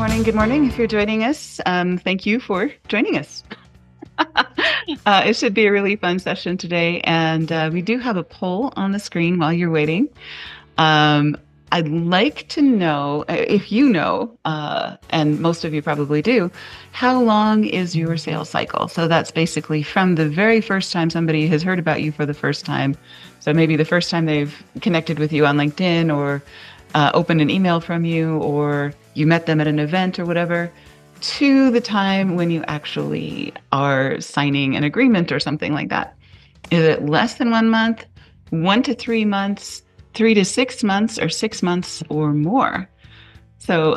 morning. Good morning. If you're joining us, thank you for joining us. It should be a really fun session today. And we do have a poll on the screen while you're waiting. I'd like to know if you know, and most of you probably do, how long is your sales cycle? So that's basically from the very first time somebody has heard about you for the first time. So maybe the first time they've connected with you on LinkedIn or opened an email from you, or you met them at an event or whatever, to the time when you actually are signing an agreement or something like that. Is it less than 1 month, 1 to 3 months, 3 to 6 months, or 6 months or more? So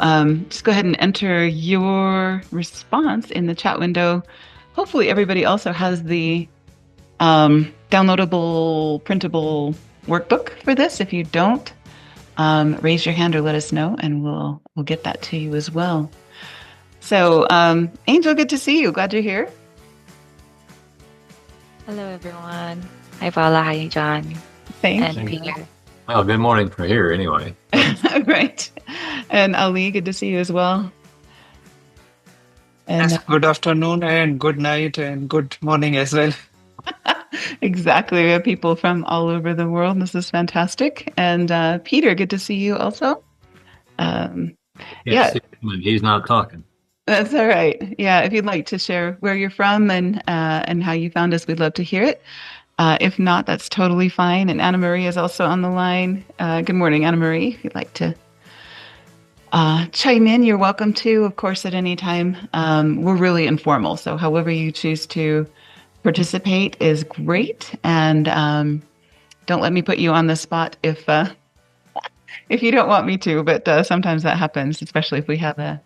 just go ahead and enter your response in the chat window. Hopefully everybody also has the downloadable, printable workbook for this. If you don't, raise your hand or let us know, and we'll get that to you as well. So, Angel, good to see you. Glad you're here. Hello, everyone. Hi, Paula. Hi, John. Thank And you. Peter. Well, good morning from here anyway. Right. And Ali, good to see you as well. And Yes, good afternoon and good night and good morning as well. exactly. We have people from all over the world. This is fantastic. And Peter, good to see you also. Yeah, He's not talking. that's all right. Yeah, if you'd like to share where you're from and how you found us, we'd love to hear it. If not, that's totally fine. And Anna Marie is also on the line. Good morning, Anna Marie. If you'd like to chime in, you're welcome to, of course, at any time. We're really informal, so however you choose to participate is great. And don't let me put you on the spot if you don't want me to, but sometimes that happens, especially if we have a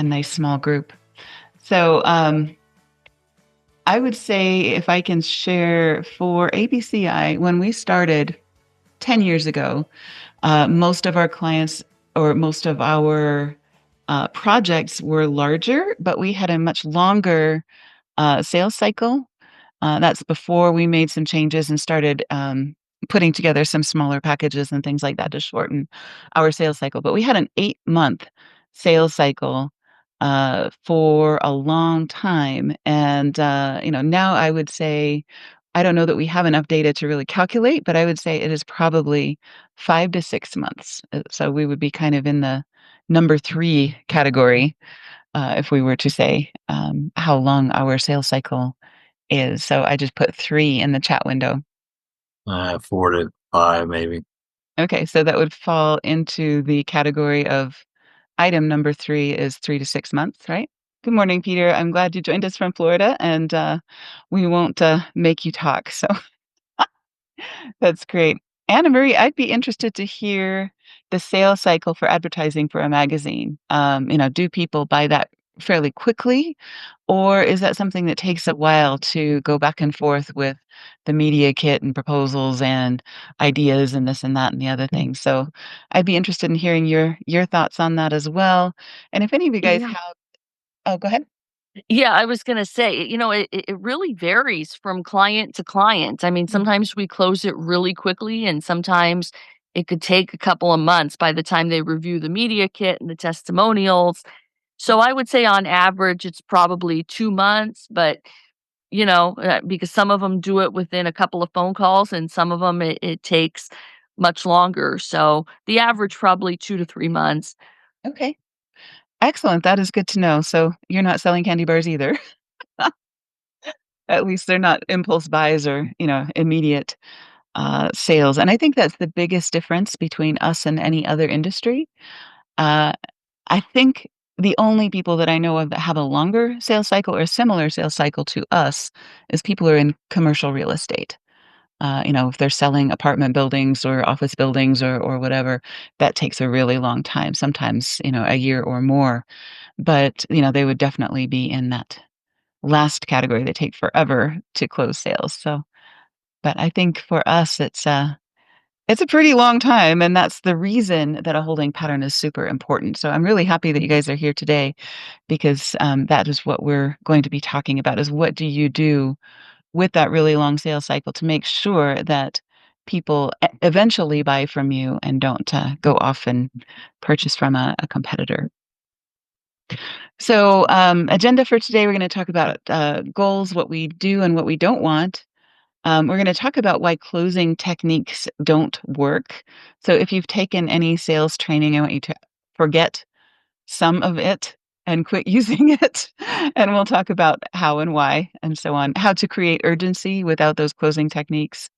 nice small group. So I would say, if I can share, for ABCI, when we started 10 years ago, most of our clients or most of our projects were larger, but we had a much longer sales cycle. That's before we made some changes and started putting together some smaller packages and things like that to shorten our sales cycle. But we had an 8-month sales cycle for a long time. And, now I would say, I don't know that we have enough data to really calculate, but I would say it is probably 5 to 6 months. So we would be kind of in the number 3 category if we were to say how long our sales cycle is. So I just put 3 in the chat window. 4 to 5, maybe. Okay, so that would fall into the category of item number 3 is 3 to 6 months, right? Good morning, Peter. I'm glad you joined us from Florida, and we won't make you talk. So that's great. Anna Marie, I'd be interested to hear the sales cycle for advertising for a magazine. Do people buy that fairly quickly, or is that something that takes a while to go back and forth with the media kit and proposals and ideas and this and that and the other thing? So I'd be interested in hearing your thoughts on that as well. And if any of you guys Yeah. have, oh, go ahead. Yeah, I was gonna say, it really varies from client to client. I mean, sometimes we close it really quickly, and sometimes it could take a couple of months by the time they review the media kit and the testimonials. So I would say on average, it's probably 2 months, but, because some of them do it within a couple of phone calls, and some of them it takes much longer. So the average probably 2 to 3 months. Okay, excellent. That is good to know. So you're not selling candy bars either. At least they're not impulse buys or immediate sales. And I think that's the biggest difference between us and any other industry. Uh, I think the only people that I know of that have a longer sales cycle or a similar sales cycle to us is people who are in commercial real estate. If they're selling apartment buildings or office buildings or whatever, that takes a really long time, sometimes, a year or more. But, they would definitely be in that last category. They take forever to close sales. So, but I think for us, it's a pretty long time, and that's the reason that a holding pattern is super important. So I'm really happy that you guys are here today because that is what we're going to be talking about: is what do you do with that really long sales cycle to make sure that people eventually buy from you and don't go off and purchase from a competitor. So, agenda for today, we're going to talk about goals, what we do and what we don't want. We're going to talk about why closing techniques don't work. So, if you've taken any sales training, I want you to forget some of it and quit using it. And we'll talk about how and why and so on, how to create urgency without those closing techniques.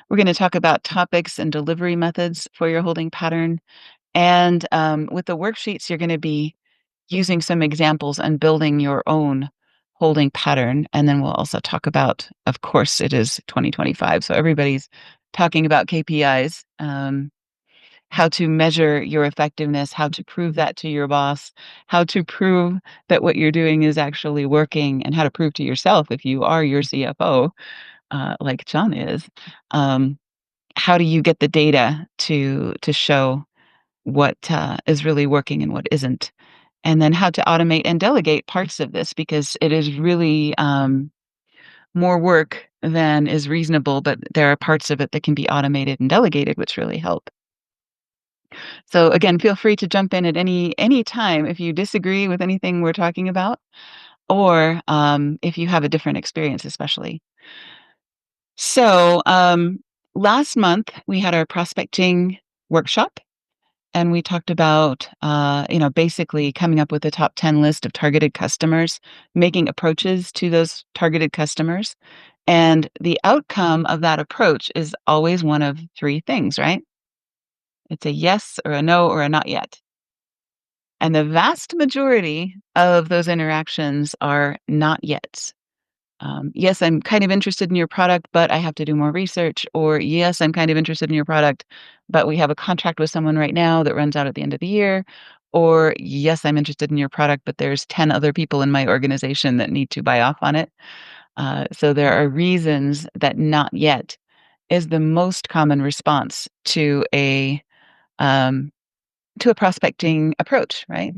We're going to talk about topics and delivery methods for your holding pattern. And with the worksheets, you're going to be using some examples and building your own holding pattern. And then we'll also talk about, of course, it is 2025. So everybody's talking about KPIs, how to measure your effectiveness, how to prove that to your boss, how to prove that what you're doing is actually working, and how to prove to yourself if you are your CFO, like John is. How do you get the data to show what is really working and what isn't? And then how to automate and delegate parts of this, because it is really more work than is reasonable, but there are parts of it that can be automated and delegated, which really help. So again, feel free to jump in at any time if you disagree with anything we're talking about, or if you have a different experience, especially. So last month we had our prospecting workshop, and we talked about basically coming up with a top 10 list of targeted customers, making approaches to those targeted customers. And the outcome of that approach is always one of three things, right? It's a yes or a no or a not yet. And the vast majority of those interactions are not yets. Yes, I'm kind of interested in your product, but I have to do more research. Or yes, I'm kind of interested in your product, but we have a contract with someone right now that runs out at the end of the year. Or yes, I'm interested in your product, but there's 10 other people in my organization that need to buy off on it. So there are reasons that not yet is the most common response um, to a prospecting approach, right?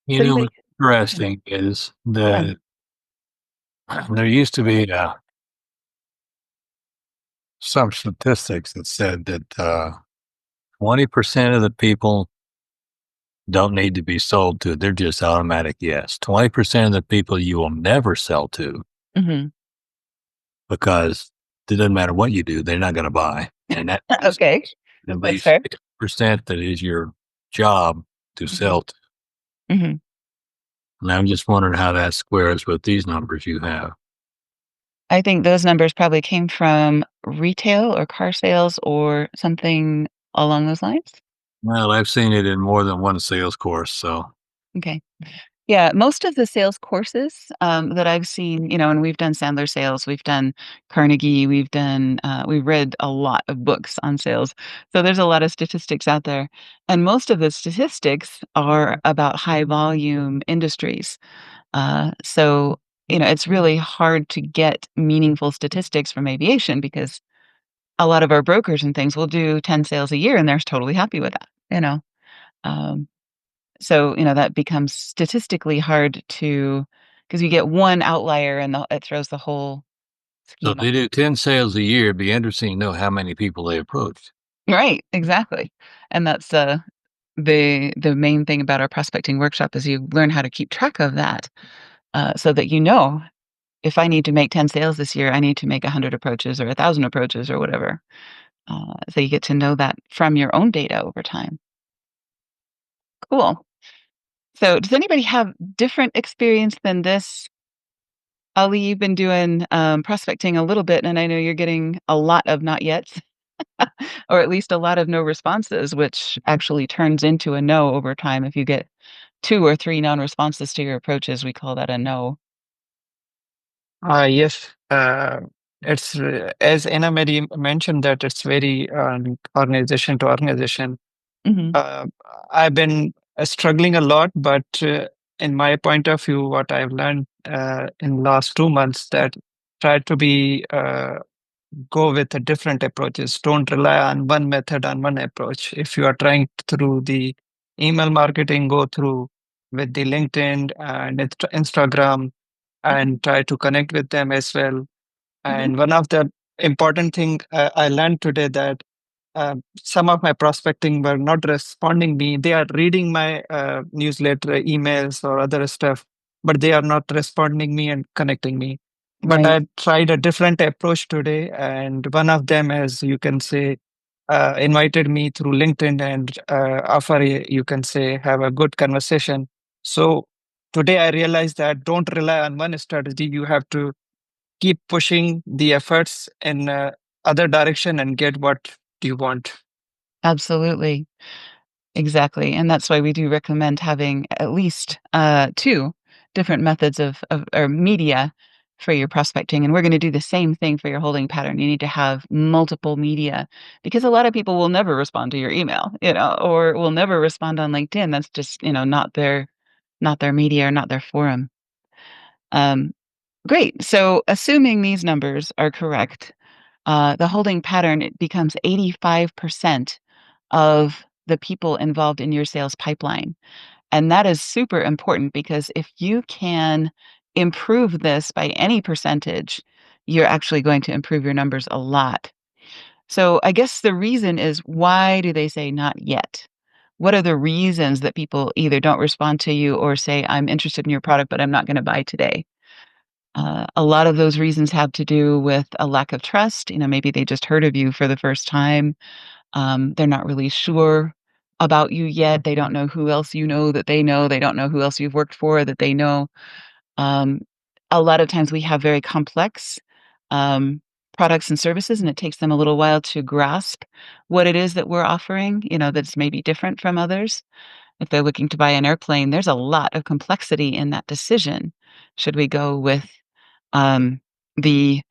You Does know, anybody? what's interesting is Yeah. that there used to be some statistics that said that 20% of the people don't need to be sold to. They're just automatic yes. 20% of the people you will never sell to Hmm. because it doesn't matter what you do, they're not going to buy. And that is Okay, at that's least fair. 6% that is your job to sell to. Hmm. And I'm just wondering how that squares with these numbers you have. I think those numbers probably came from retail or car sales or something along those lines. Well, I've seen it in more than one sales course. So, Okay. Yeah, most of the sales courses that I've seen, and we've done Sandler sales, we've done Carnegie, we've read a lot of books on sales. So there's a lot of statistics out there. And most of the statistics are about high volume industries. So, it's really hard to get meaningful statistics from aviation because a lot of our brokers and things will do 10 sales a year and they're totally happy with that. Um, so, that becomes statistically hard to, because you get one outlier and it throws the whole so if scheme off. they do 10 sales a year, it'd be interesting to know how many people they approached. Right, exactly. And that's the main thing about our prospecting workshop is you learn how to keep track of that, so that if I need to make 10 sales this year, I need to make 100 approaches or 1,000 approaches or whatever. So you get to know that from your own data over time. Cool. So does anybody have different experience than this? Ali, you've been doing prospecting a little bit, and I know you're getting a lot of not yets, or at least a lot of no responses, which actually turns into a no over time. If you get 2 or 3 non-responses to your approaches, we call that a no. Yes, it's as Anna Mary mentioned that it's very organization to organization. Hmm. Uh, I've been struggling a lot, but in my point of view, what I've learned in last 2 months that try to be go with a different approaches. Don't rely on one method on one approach. If you are trying through the email marketing, go through with the LinkedIn and Instagram and try to connect with them as well. Hmm. And one of the important thing I learned today that some of my prospecting were not responding me. They are reading my newsletter, emails, or other stuff, but they are not responding me and connecting me. But Right. I tried a different approach today, and one of them, as you can say, invited me through LinkedIn and you can say, have a good conversation. So today I realized that don't rely on one strategy. You have to keep pushing the efforts in other direction and get what you want. Absolutely. Exactly. And that's why we do recommend having at least two different methods of or media for your prospecting. And we're going to do the same thing for your holding pattern. You need to have multiple media because a lot of people will never respond to your email, or will never respond on LinkedIn. That's just, not their media or not their forum. Um, Great. So assuming these numbers are correct, the holding pattern, it becomes 85% of the people involved in your sales pipeline. And that is super important because if you can improve this by any percentage, you're actually going to improve your numbers a lot. So I guess the reason is, why do they say not yet? What are the reasons that people either don't respond to you or say, I'm interested in your product, but I'm not going to buy today? A lot of those reasons have to do with a lack of trust. Maybe they just heard of you for the first time. They're not really sure about you yet. They don't know who else you know that they know. They don't know who else you've worked for that they know. Um, a lot of times we have very complex um, products and services, and it takes them a little while to grasp what it is that we're offering, that's maybe different from others. If they're looking to buy an airplane, there's a lot of complexity in that decision. Should we go with the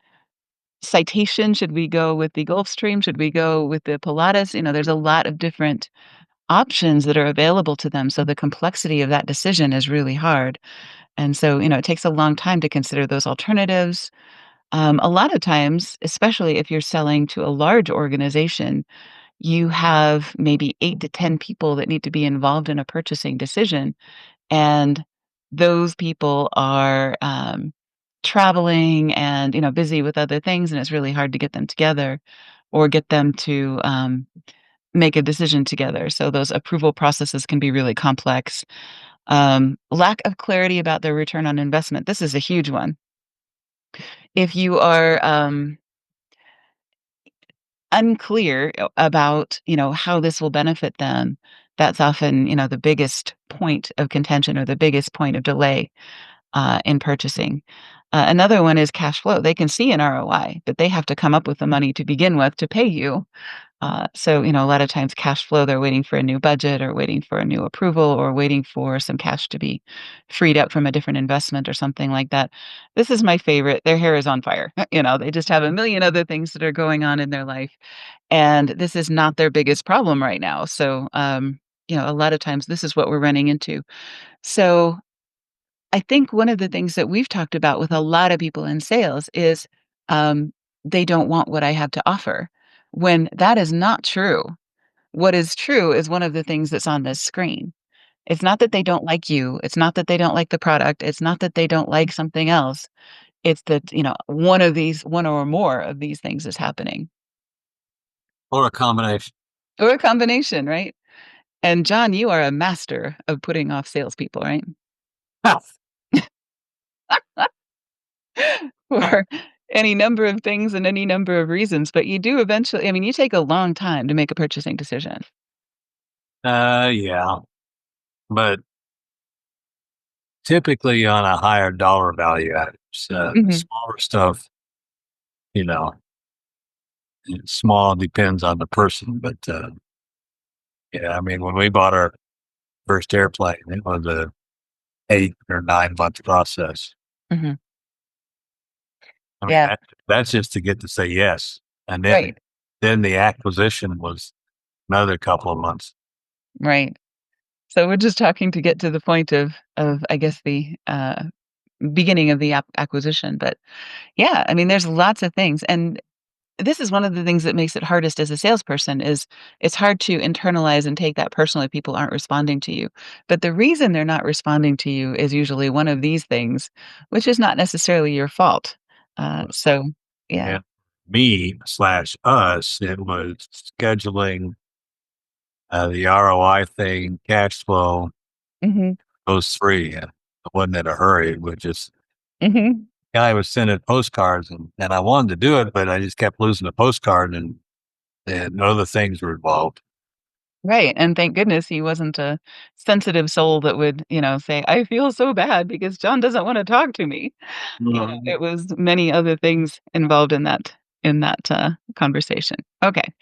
Citation? Should we go with the Gulfstream? Should we go with the Pilatus? There's a lot of different options that are available to them, so the complexity of that decision is really hard, and so, it takes a long time to consider those alternatives. A lot of times, especially if you're selling to a large organization, you have maybe 8 to 10 people that need to be involved in a purchasing decision, and those people are, traveling and, busy with other things, and it's really hard to get them together or get them to, make a decision together. So those approval processes can be really complex. Lack of clarity about their return on investment. This is a huge one. If you are, unclear about, how this will benefit them, that's often, the biggest point of contention or the biggest point of delay in purchasing. Another one is cash flow. They can see an ROI, but they have to come up with the money to begin with to pay you. So, a lot of times cash flow, they're waiting for a new budget or waiting for a new approval or waiting for some cash to be freed up from a different investment or something like that. This is my favorite. Their hair is on fire. They just have a million other things that are going on in their life. And this is not their biggest problem right now. So, a lot of times this is what we're running into. So, I think one of the things that we've talked about with a lot of people in sales is um, they don't want what I have to offer, when that is not true. What is true is one of the things that's on this screen. It's not that they don't like you. It's not that they don't like the product. It's not that they don't like something else. It's that, one or more of these things is happening, Or a combination. or a combination, right? And John, you are a master of putting off salespeople, right? For any number of things and any number of reasons, but you do eventually, you take a long time to make a purchasing decision. Yeah, but typically on a higher dollar value items, Mhm, smaller stuff, you know, small depends on the person, but yeah, when we bought our first airplane, it was a 8 or 9 month process. mhm. Yeah, That's just to get to say yes, and right, then the acquisition was another couple of months. right. So we're just talking to get to the point of I guess, the, beginning of the acquisition, but yeah, there's lots of things, and this is one of the things that makes it hardest as a salesperson is it's hard to internalize and take that personally if people aren't responding to you. But the reason they're not responding to you is usually one of these things, which is not necessarily your fault. So yeah, Yeah, me/us, it was scheduling the ROI thing, cash flow, Mhm. those three. And I wasn't in a hurry. It was just, Mhm. guy was sending postcards, and I wanted to do it, but I just kept losing the postcard, and other things were involved. Right, and thank goodness he wasn't a sensitive soul that would, say, "I feel so bad because John doesn't wanna talk to me." Mhm. It was many other things involved in that conversation. Okay.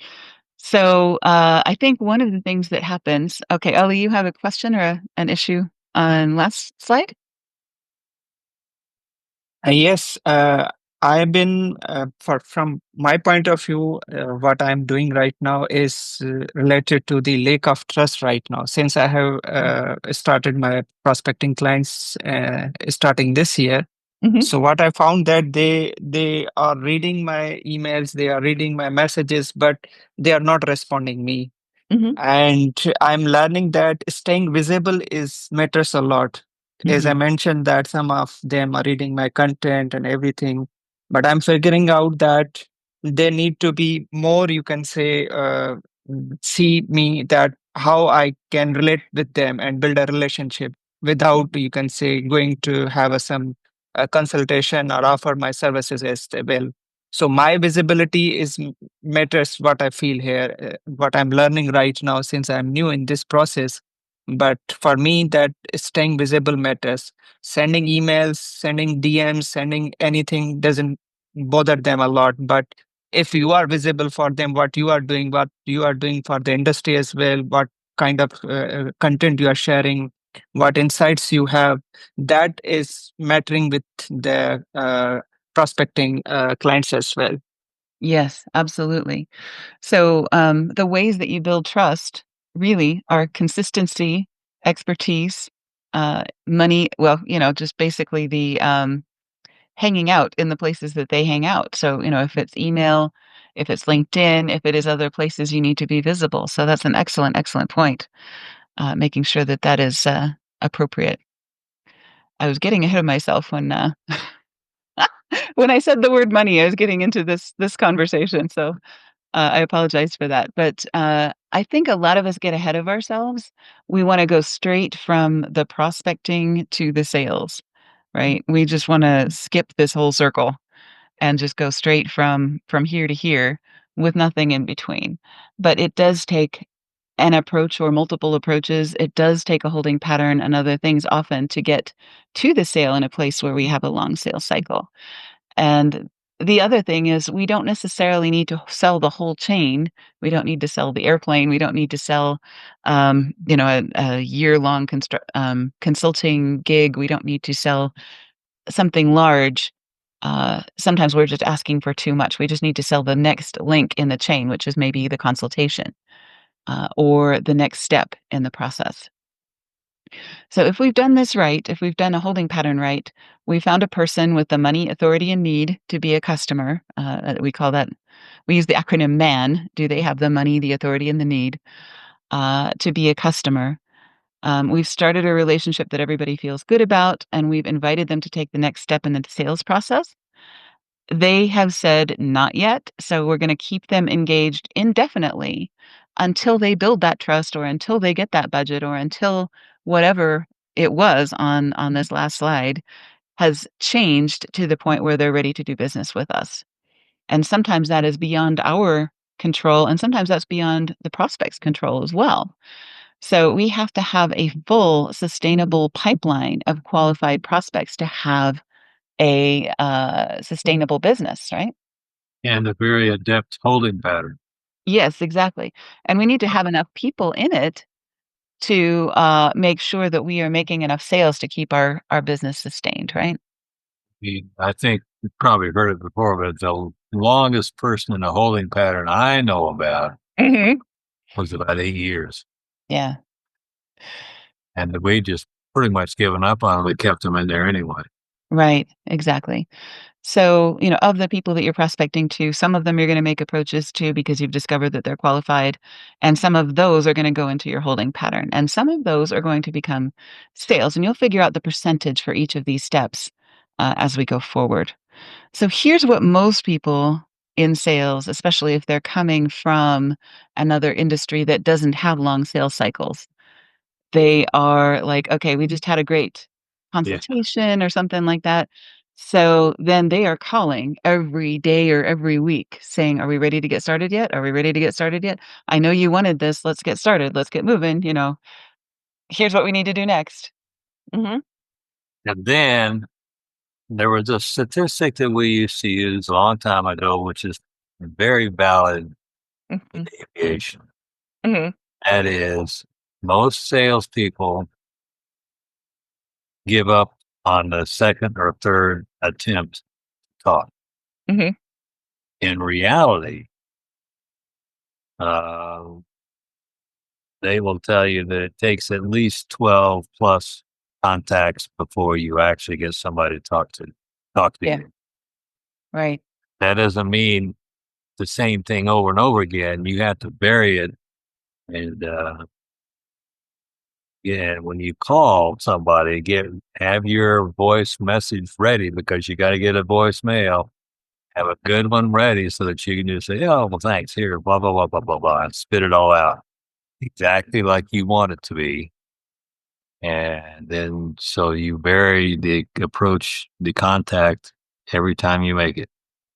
So, I think one of the things that happens. Okay, Ellie, you have a question or an issue on last slide? Yes, I've been, from my point of view, what I'm doing right now is related to the lack of trust right now. Since I have started my prospecting clients starting this year, Mhm, so what I found that they are reading my emails, they are reading my messages, but they are not responding me. mhm, And I'm learning that staying visible is matters a lot. As I mhm. mentioned that some of them are reading my content and everything, but I'm figuring out that they need to be more, you can say, see me that how I can relate with them and build a relationship without, you can say, going to have some consultation or offer my services as well. So my visibility matters what I feel here, what I'm learning right now since I'm new in this process. But for me, that staying visible matters. Sending emails, sending DMs, sending anything doesn't bother them a lot. But if you are visible for them, what you are doing for the industry as well, what kind of content you are sharing, what insights you have, that is mattering with the prospecting clients as well. Yes, absolutely. So, the ways that you build trust really are consistency, expertise, money. Well, just basically the hanging out in the places that they hang out. So, if it's email, if it's LinkedIn, if it is other places, you need to be visible. So that's an excellent, excellent point. Making sure that that is appropriate. I was getting ahead of myself when when I said the word money. I was getting into this conversation. So I apologize for that. But I think a lot of us get ahead of ourselves. We want to go straight from the prospecting to the sales, right? We just want to skip this whole circle and just go straight from here to here with nothing in between. But it does take an approach or multiple approaches. It does take a holding pattern and other things often to get to the sale in a place where we have a long sales cycle. And the other thing is we don't necessarily need to sell the whole chain. We don't need to sell the airplane. We don't need to sell, a year-long consulting gig. We don't need to sell something large. Sometimes we're just asking for too much. We just need to sell the next link in the chain, which is maybe the consultation or the next step in the process. So if we've done this right, if we've done a holding pattern right, we found a person with the money, authority, and need to be a customer. We call that, we use the acronym MAN. Do they have the money, the authority, and the need to be a customer? We've started a relationship that everybody feels good about, and we've invited them to take the next step in the sales process. They have said not yet, so we're gonna keep them engaged indefinitely until they build that trust or until they get that budget or until whatever it was on this last slide has changed to the point where they're ready to do business with us. And sometimes that is beyond our control, and sometimes that's beyond the prospect's control as well. So we have to have a full sustainable pipeline of qualified prospects to have a sustainable business, right? And a very adept holding pattern. Yes, exactly. And we need to have enough people in it to make sure that we are making enough sales to keep our business sustained, right? I think you've probably heard it before, but the longest person in a holding pattern I know about Hmm. was about 8 years. Yeah, And we just pretty much given up on them. We kept them in there anyway. right. Exactly. So, of the people that you're prospecting to, some of them you're going to make approaches to because you've discovered that they're qualified. And some of those are going to go into your holding pattern. And some of those are going to become sales. And you'll figure out the percentage for each of these steps as we go forward. So here's what most people in sales, especially if they're coming from another industry that doesn't have long sales cycles. They are like, okay, we just had a great Yeah. consultation or something like that. So then they are calling every day or every week saying, are we ready to get started yet? Are we ready to get started yet? I know you wanted this. Let's get started. Let's get moving. Here's what we need to do next. Mhm. And then there was a statistic that we used to use a long time ago, which is very valid in Mhm. aviation. Mhm. That is, most salespeople give up on the second or third attempt to talk. Mhm. In reality, they will tell you that it takes at least 12 plus contacts before you actually get somebody to talk to Yeah. you. Right. That doesn't mean the same thing over and over again. You have to vary it. And yeah, when you call somebody, have your voice message ready, because you got to get a voicemail. Have a good one ready so that you can just say, "Oh, well, thanks. Here, blah blah blah blah blah blah," and spit it all out exactly like you want it to be. And then so you vary the approach, the contact every time you make it.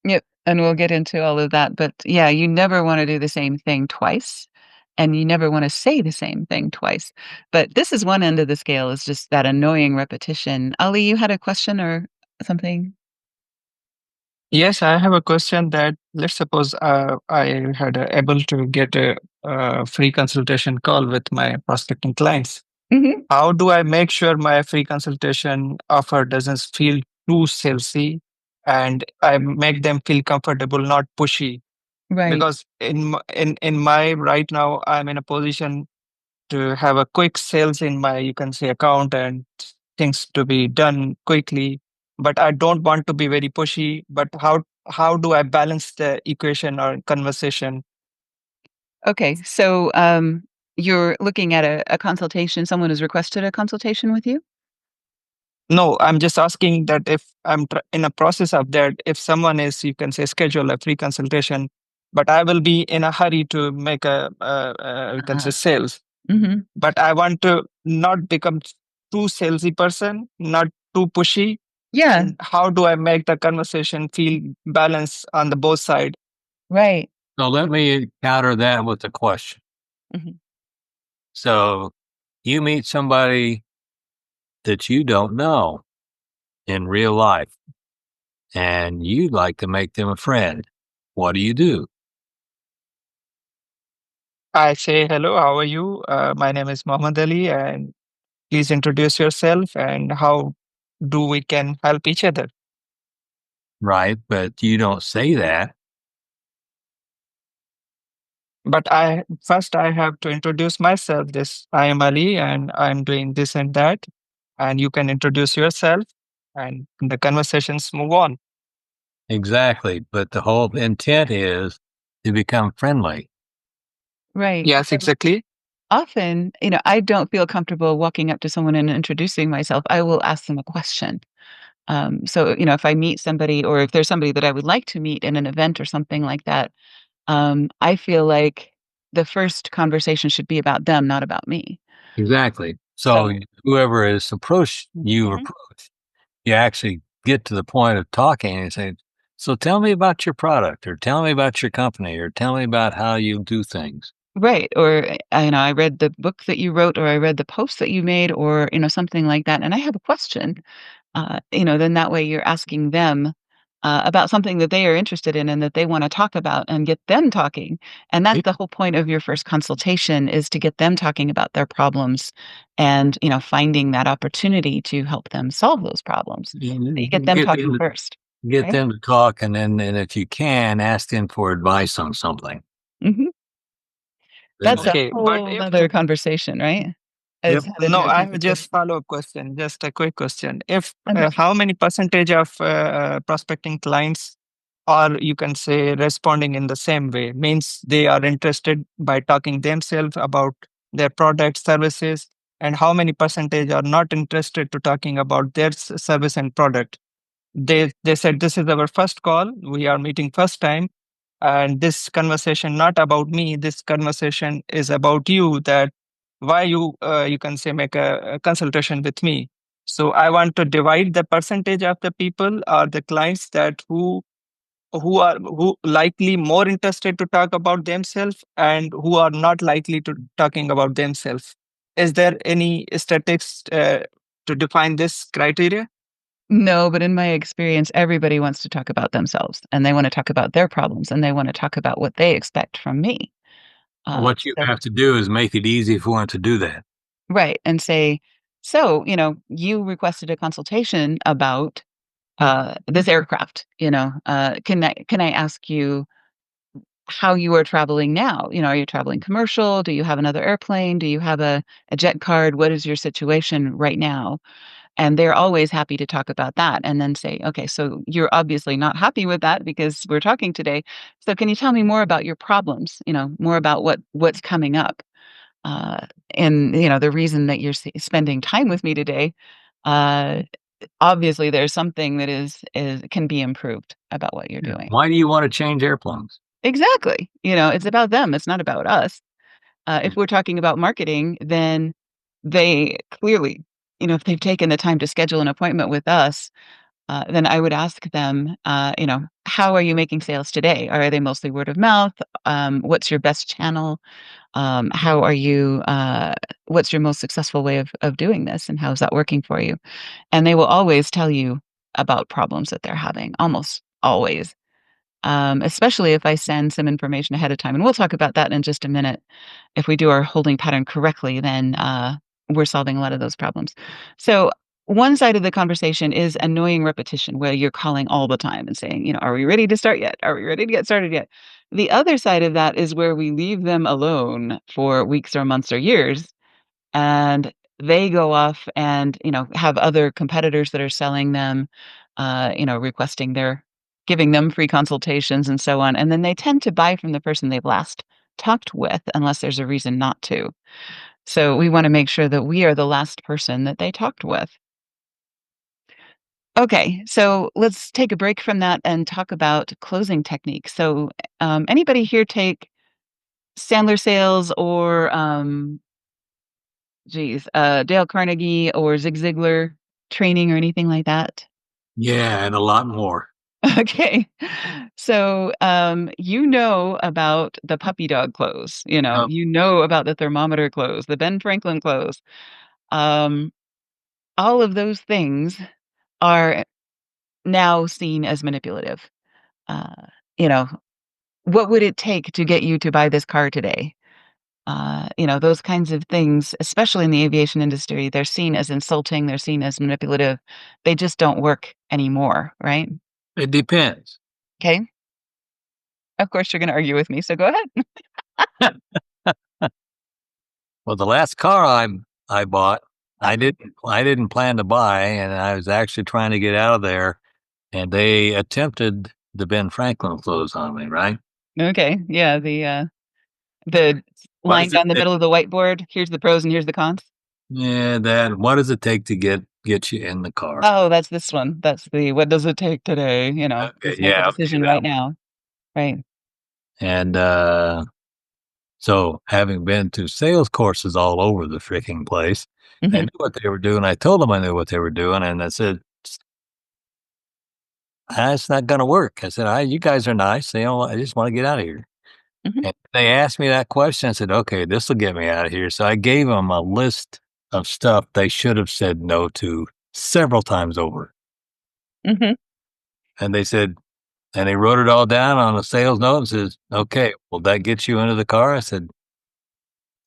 Yep. And we'll get into all of that. But yeah, you never want to do the same thing twice. And you never want to say the same thing twice. But this is one end of the scale, is just that annoying repetition. Ali, you had a question or something? Yes, I have a question that let's suppose I had able to get a free consultation call with my prospecting clients. Hmm. How do I make sure my free consultation offer doesn't feel too salesy and I make them feel comfortable, not pushy? Right. Because in my right now, I'm in a position to have a quick sales in my, you can say, account and things to be done quickly. But I don't want to be very pushy. But how do I balance the equation or conversation? Okay. So you're looking at a consultation. Someone has requested a consultation with you? No, I'm just asking that if in a process of that, if someone is, you can say, schedule a free consultation, but I will be in a hurry to make you can say, sales. Mm-hmm. But I want to not become too salesy person, not too pushy. Yeah. And how do I make the conversation feel balanced on the both side? Right. So let me counter that with a question. Hmm. So you meet somebody that you don't know in real life, and you'd like to make them a friend. What do you do? I say, hello, how are you? My name is Mohammed Ali, and please introduce yourself and how do we can help each other. Right? But you don't say that. But I have to introduce myself. This I am Ali, and I'm doing this and that, and you can introduce yourself, and the conversations move on. Exactly. But the whole intent is to become friendly. Right. Yes, exactly. Often, I don't feel comfortable walking up to someone and introducing myself. I will ask them a question. So, if I meet somebody or if there's somebody that I would like to meet in an event or something like that, I feel like the first conversation should be about them, not about me. Exactly. So So, whoever is you mhm. approach, you actually get to the point of talking and say, "So tell me about your product, or tell me about your company, or tell me about how you do things." Right. Or, I read the book that you wrote, or I read the post that you made, or, something like that. And I have a question. Then that way you're asking them about something that they are interested in and that they want to talk about and get them talking. And that's the whole point of your first consultation, is to get them talking about their problems and, finding that opportunity to help them solve those problems. You get them Get talking them to, first. get Right? them to talk, and then and if you can, ask them for advice on something. Hmm. Then That's a Okay, but whole if other conversation, right? Is yep. how to do no, a I have just consultation. follow-up question, just a quick question. If Okay. how many percentage of prospecting clients are, you can say, responding in the same way? Means they are interested by talking themselves about their product services, and how many percentage are not interested to talking about their service and product? They said this is our first call. We are meeting first time. and this conversation not about me, this conversation is about you, that why you can say make a consultation with me. So I want to divide the percentage of the people or the clients that who likely more interested to talk about themselves and who are not likely to talking about themselves. Is there any statistics to define this criteria? No, but in my experience, everybody wants to talk about themselves and they want to talk about their problems and they want to talk about what they expect from me. What you So have to do is make it easy for them to do that. right, and say, so, you requested a consultation about this aircraft, can I ask you how you are traveling now? Are you traveling commercial? Do you have another airplane? Do you have a jet card? What is your situation right now? And they're always happy to talk about that and then say, okay, so you're obviously not happy with that because we're talking today. So can you tell me more about your problems? More about what's coming up? Uh, and the reason that you're spending time with me today, uh, obviously there's something that is can be improved about what you're Yeah. doing. Why do you want to change airplanes? Exactly. It's about them. It's not about us. If we're talking about marketing, then they clearly, if they've taken the time to schedule an appointment with us, then I would ask them, how are you making sales today? Are they mostly word of mouth? What's your best channel? How are you? What's your most successful way of doing this, and how is that working for you? And they will always tell you about problems that they're having, almost always. Especially if I send some information ahead of time, and we'll talk about that in just a minute. If we do our holding pattern correctly, then we're solving a lot of those problems. So one side of the conversation is annoying repetition, where you're calling all the time and saying, "Are we ready to start yet? Are we ready to get started yet?" The other side of that is where we leave them alone for weeks or months or years, and they go off and have other competitors that are selling them, requesting their giving them free consultations and so on, and then they tend to buy from the person they've last talked with unless there's a reason not to. So we want to make sure that we are the last person that they talked with. Okay, so let's take a break from that and talk about closing techniques. So anybody here take Sandler sales or Dale Carnegie or Zig Ziglar training or anything like that? Yeah, and a lot more. Okay. So, you know about the puppy dog clothes, Oh, you know about the thermometer clothes, the Ben Franklin clothes. Um, all of those things are now seen as manipulative. Uh, you know, what would it take to get you to buy this car today? Those kinds of things, especially in the aviation industry, they're seen as insulting, they're seen as manipulative. They just don't work anymore, right? it depends. Okay. Of course, you're going to argue with me, so go ahead. Well, the last car I bought, I didn't plan to buy, and I was actually trying to get out of there, and they attempted the Ben Franklin clothes on me, right? Okay. Yeah. The What line does it down the take? middle of the whiteboard. Here's the pros and here's the cons. Yeah, that. What does it take to get you in the car? Oh, that's this one. That's the what does it take today? Okay, Just make a yeah, okay, decision that right one. now. Right. And so, having been to sales courses all over the freaking place, I Hmm. knew what they were doing. I told them I knew what they were doing, and I said, "That's not going to work." I said, "You guys are nice. I just want to get out of here." Hmm. And they asked me that question. I said, "Okay, this will get me out of here." So I gave them a list of stuff they should have said no to several times over. Hmm. And they said, and they wrote it all down on a sales note and says, "Okay, will that get you into the car?" I said,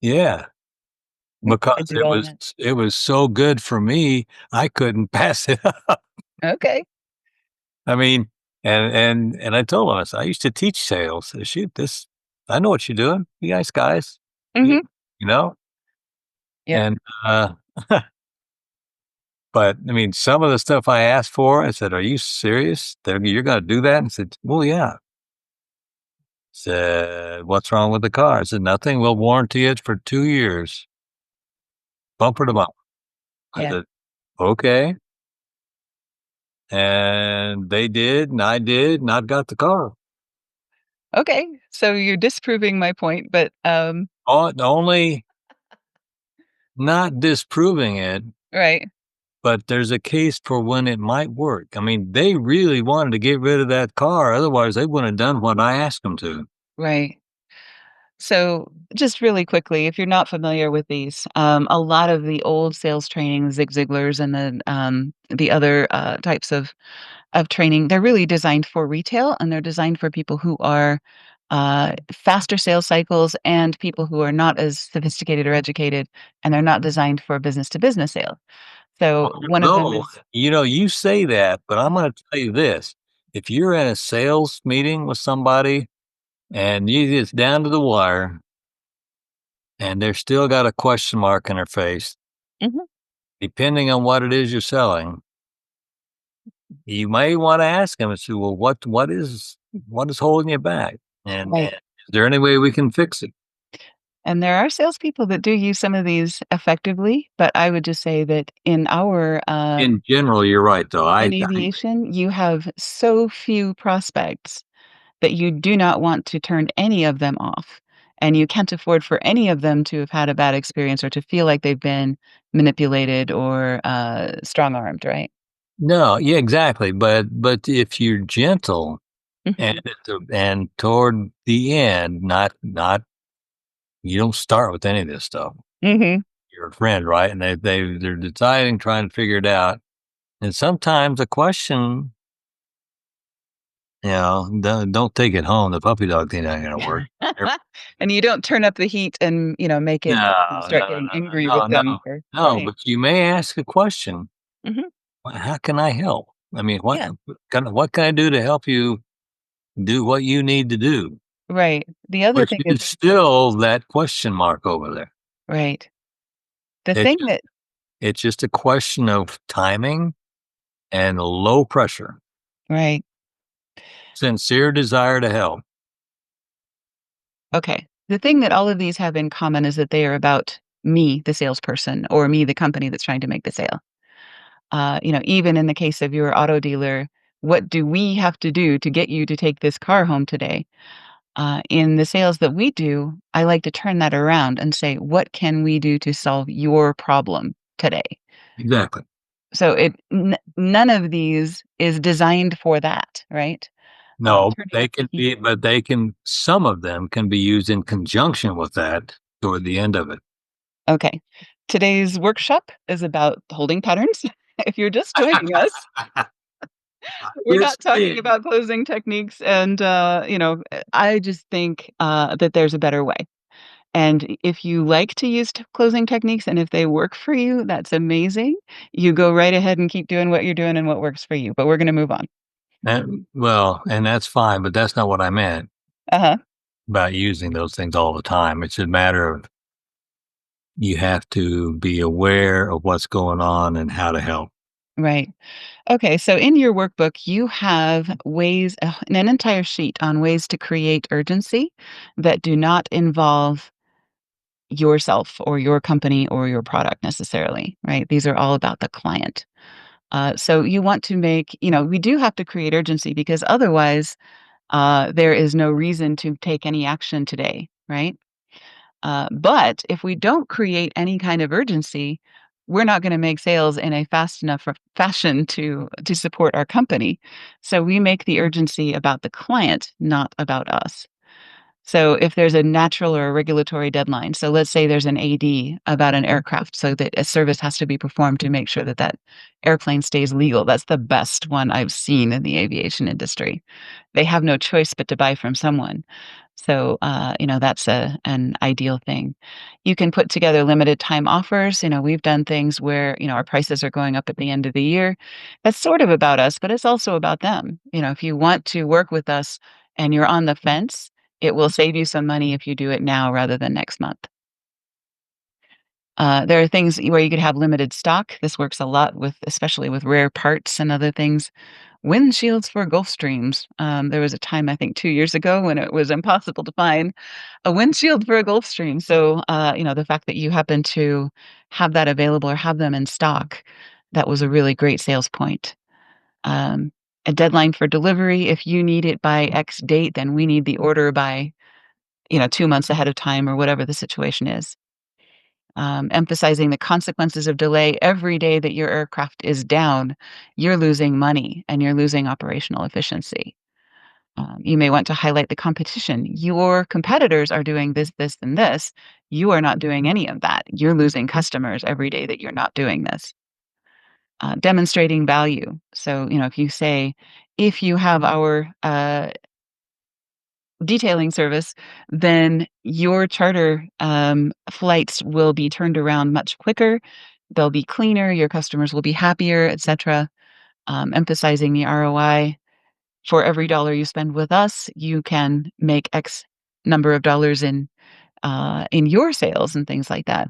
"Yeah," The because development. it was so good for me, I couldn't pass it up. Okay. I mean, and I told them, I said, "I used to teach sales. Shoot, this, I know what you're doing. You guys, you, Hmm. you know." Yep. And but I mean, some of the stuff I asked for, I said, "Are you serious? That you're going to do that?" And said, "Well, yeah." Said, "What's wrong with the car?" I said, "Nothing. We'll warranty it for 2 years, bumper to bumper." I Yeah. said, "Okay." And they did, and I did, and I've got the car. Okay, so you're disproving my point, but Only not disproving it, right, but there's a case for when it might work. I mean, they really wanted to get rid of that car. Otherwise, they wouldn't have done what I asked them to. right. So, just really quickly, if you're not familiar with these, a lot of the old sales training, Zig Ziglars, and the other types of training, they're really designed for retail, and they're designed for people who are faster sales cycles and people who are not as sophisticated or educated, and they're not designed for business to business sale. So, one of them No, is you say that, but I'm going to tell you this. If you're in a sales meeting with somebody and you get down to the wire and they're still got a question mark in their face, Mhm. depending on what it is you're selling, you may want to ask them and say, well, what is holding you back? And Right. is there any way we can fix it? And there are salespeople that do use some of these effectively, but I would just say that in our In general, you're right, though. in aviation, you have so few prospects that you do not want to turn any of them off. And you can't afford for any of them to have had a bad experience or to feel like they've been manipulated or strong armed, right? No, yeah, exactly. But if you're gentle and Mhm. and toward the end, not you don't start with any of this stuff. Mhm. You're a friend, right? And they're deciding, trying to figure it out. And sometimes a question, don't take it home. The puppy dog thing ain't gonna work. Every- And you don't turn up the heat and, make it No, start no, no, getting no, angry no, with no, them no, or no. right. But you may ask a question. Mhm. How can I help? I mean, Yeah. what can I do to help you do what you need to do? Right. The other Which thing is is still that question mark over there. right. The It's thing just that it's just a question of timing and low pressure, right. sincere desire to help. Okay. The thing that all of these have in common is that they are about me, the salesperson, or me, the company that's trying to make the sale. Even in the case of your auto dealer, what do we have to do to get you to take this car home today? In the sales that we do, I like to turn that around and say, what can we do to solve your problem today? Exactly. So none of these is designed for that, right? No, Turning they up the can heat. be, but some of them can be used in conjunction with that toward the end of it. Okay. Today's workshop is about holding patterns. If you're just joining us, we're Yes, not talking ma'am. about closing techniques. And, I just think that there's a better way. And if you like to use closing techniques and if they work for you, that's amazing. You go right ahead and keep doing what you're doing and what works for you. But we're going to move on. And that's fine, but that's not what I meant Uh huh. about using those things all the time. It's a matter of you have to be aware of what's going on and how to help. Right. Okay. So in your workbook, you have ways, an entire sheet on ways to create urgency that do not involve yourself or your company or your product necessarily, right? These are all about the client. So you want to make, we do have to create urgency because otherwise, there is no reason to take any action today, right? But if we don't create any kind of urgency, we're not going to make sales in a fast enough fashion to support our company. So we make the urgency about the client, not about us. So if there's a natural or a regulatory deadline, so let's say there's an AD about an aircraft, so that a service has to be performed to make sure that that airplane stays legal. That's the best one I've seen in the aviation industry. They have no choice but to buy from someone. So, that's an ideal thing. You can put together limited time offers. We've done things where, our prices are going up at the end of the year. That's sort of about us, but it's also about them. If you want to work with us and you're on the fence, it will save you some money if you do it now rather than next month. There are things where you could have limited stock. This works a lot especially with rare parts and other things. Windshields for Gulfstreams. There was a time, I think 2 years ago, when it was impossible to find a windshield for a Gulfstream. So, the fact that you happen to have that available or have them in stock, that was a really great sales point. Um, a deadline for delivery. If you need it by X date, then we need the order by, 2 months ahead of time or whatever the situation is. Emphasizing the consequences of delay. Every day that your aircraft is down, you're losing money and you're losing operational efficiency. You may want to highlight the competition. Your competitors are doing this, this, and this. You are not doing any of that. You're losing customers every day that you're not doing this. Demonstrating value. So, if you say, if you have our detailing service, then your charter flights will be turned around much quicker. They'll be cleaner. Your customers will be happier, etc. Emphasizing the ROI. For every dollar you spend with us, you can make X number of dollars in your sales and things like that.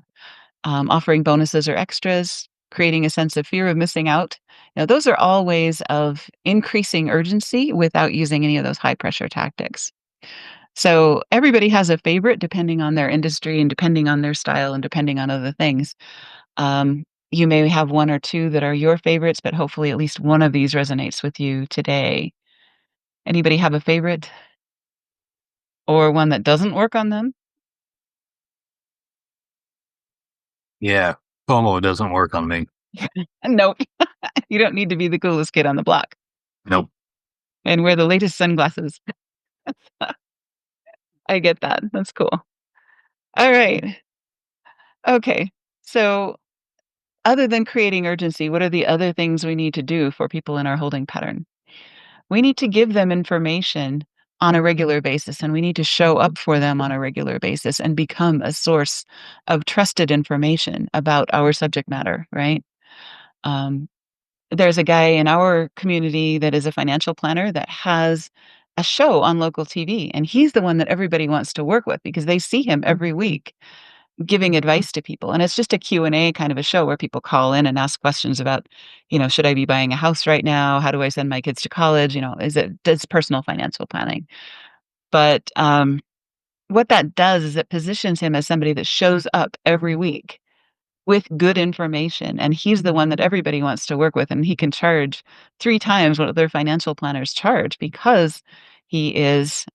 Offering bonuses or extras, creating a sense of fear of missing out. Those are all ways of increasing urgency without using any of those high pressure tactics. So everybody has a favorite depending on their industry and depending on their style and depending on other things. You may have one or two that are your favorites, but hopefully at least one of these resonates with you today. Anybody have a favorite or one that doesn't work on them? Yeah, FOMO doesn't work on me. Nope. You don't need to be the coolest kid on the block Nope. and wear the latest sunglasses. I get that. That's cool. All right. Okay. So, other than creating urgency, what are the other things we need to do for people in our holding pattern? We need to give them information on a regular basis, and we need to show up for them on a regular basis and become a source of trusted information about our subject matter, right? Um, there's a guy in our community that is a financial planner that has a show on local TV, and he's the one that everybody wants to work with because they see him every week giving advice to people, and it's just a Q&A kind of a show where people call in and ask questions about, should I be buying a house right now? How do I send my kids to college? It's personal financial planning. But, what that does is it positions him as somebody that shows up every week with good information, and he's the one that everybody wants to work with, and he can charge 3 times what other financial planners charge because he has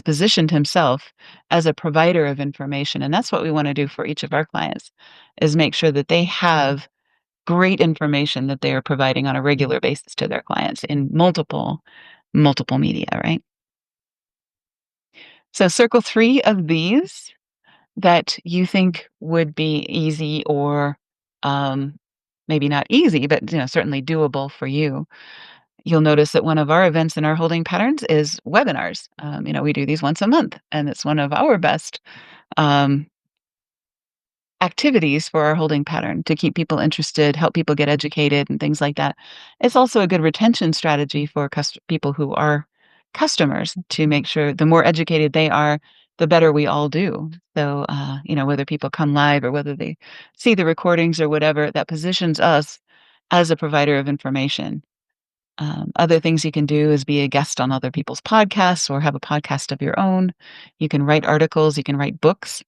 positioned himself as a provider of information, and that's what we wanna do for each of our clients, is make sure that they have great information that they are providing on a regular basis to their clients in multiple media, right? So circle 3 of these that you think would be easy or, um, maybe not easy, but, certainly doable for you. You'll notice that one of our events in our holding patterns is webinars. We do these once a month, and it's one of our best, um, activities for our holding pattern to keep people interested, help people get educated, and things like that. It's also a good retention strategy for people who are customers to make sure the more educated they are, the better we all do. So, whether people come live or whether they see the recordings or whatever, that positions us as a provider of information. Other things you can do is be a guest on other people's podcasts or have a podcast of your own. You can write articles, you can write books.